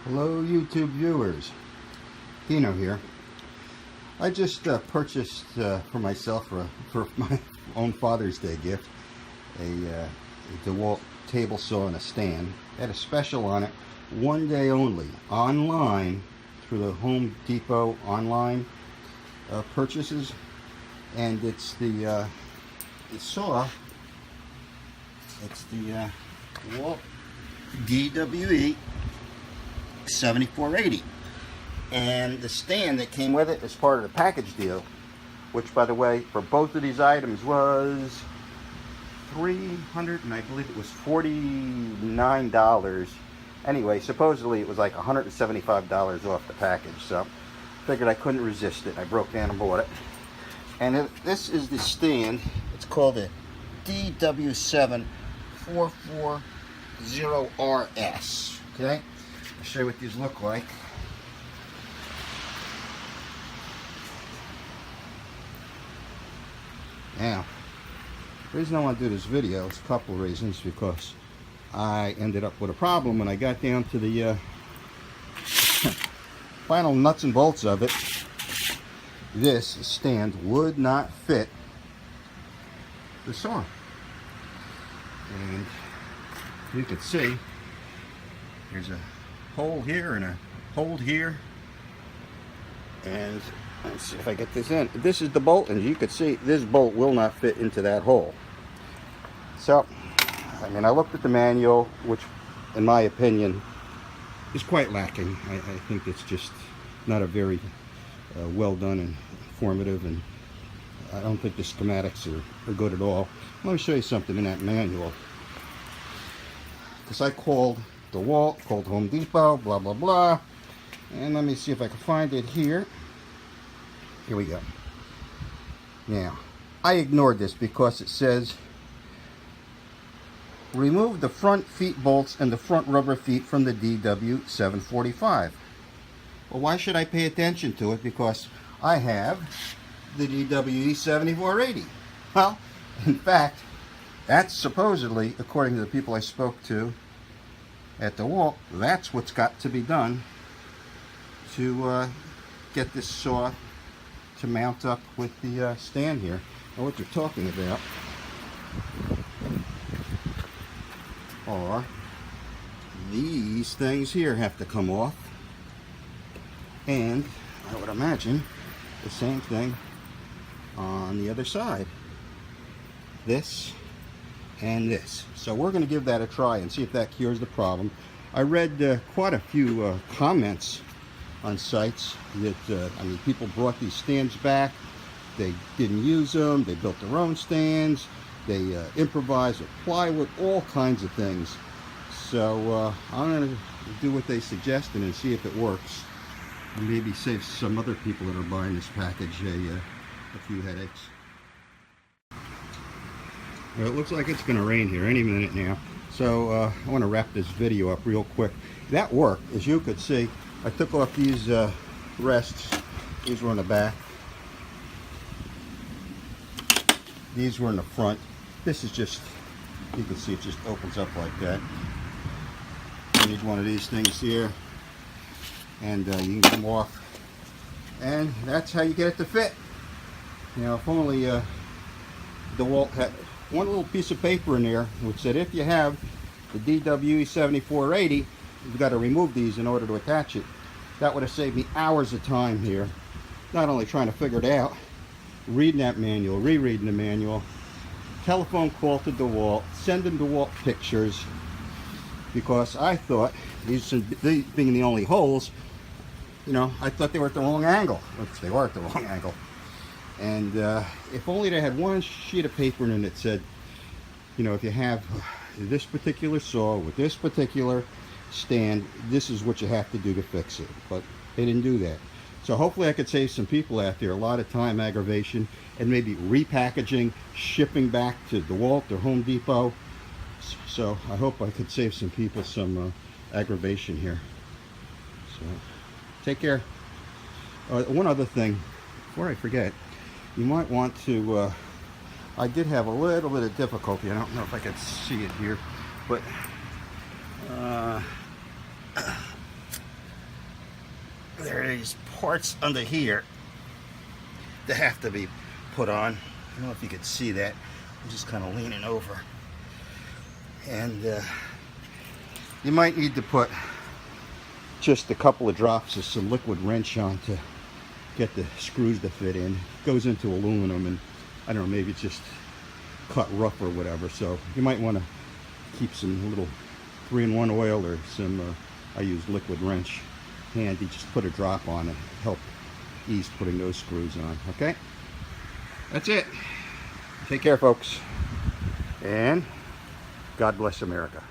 Hello YouTube viewers, Dino here. I just purchased for myself for my own Father's Day gift a Dewalt table saw and a stand. It had a special on it, 1 day only, online through the Home Depot online purchases, and it's the saw. It's the Dewalt DWE7480, and the stand that came with it is part of the package deal, which, by the way, for both of these items was $300 and I believe it was $49. Anyway, supposedly it was like $175 off the package, so figured I couldn't resist it. I broke down and bought it. And this is the stand. It's called the DW7440RS. Okay, I'll show you what these look like. Now, the reason I want to do this video is a couple of reasons, because I ended up with a problem when I got down to the final nuts and bolts of it. This stand would not fit the saw, and you can see there's a hole here and a hole here, and let's see if I get this in. This is the bolt, and you can see this bolt will not fit into that hole. So, I mean, I looked at the manual, which in my opinion is quite lacking. I think it's just not a very well done and informative, and I don't think the schematics are good at all. Let me show you something in that manual, because I called Dewalt, called Home Depot, blah blah blah, and let me see if I can find it here. Here we go. Now, I ignored this because it says remove the front feet bolts and the front rubber feet from the DW745. Well, why should I pay attention to it? Because I have the DWE7480. Well, in fact, that's supposedly, according to the people I spoke to at DeWalt, that's what's got to be done to get this saw to mount up with the stand here. Now, what they're talking about are these things here have to come off, and I would imagine the same thing on the other side, this and this. So we're going to give that a try and see if that cures the problem. I read quite a few comments on sites that I mean, people brought these stands back, they didn't use them, they built their own stands, they improvised with plywood, all kinds of things. So I'm going to do what they suggested and see if it works, and maybe save some other people that are buying this package a few headaches. Well, it looks like it's going to rain here any minute now, so I want to wrap this video up real quick. That worked. As you could see, I took off these rests. These were in the back. These were in the front. This is just, you can see it just opens up like that. You need one of these things here, and you can come off, and that's how you get it to fit. You know, if only DeWalt had one little piece of paper in there which said if you have the DWE7480, you've got to remove these in order to attach it. That would have saved me hours of time here, not only trying to figure it out, reading that manual, rereading the manual, telephone call to DeWalt, sending DeWalt pictures, because I thought these being the only holes, you know, I thought they were at the wrong angle, which they were at the wrong angle. And if only they had one sheet of paper in it that said, you know, if you have this particular saw with this particular stand, this is what you have to do to fix it. But they didn't do that. So hopefully I could save some people out there a lot of time, aggravation, and maybe repackaging, shipping back to DeWalt or Home Depot. So I hope I could save some people some aggravation here. So take care. One other thing, before I forget, you might want to, I did have a little bit of difficulty. I don't know if I can see it here, but there are these parts under here that have to be put on. I don't know if you can see that. I'm just kind of leaning over. And you might need to put just a couple of drops of some liquid wrench on to get the screws to fit in. It goes into aluminum, and I don't know, maybe it's just cut rough or whatever. So you might want to keep some little 3-in-1 oil or some, I use liquid wrench handy. Just put a drop on it, help ease putting those screws on. Okay, that's it. Take care, folks, and God bless America.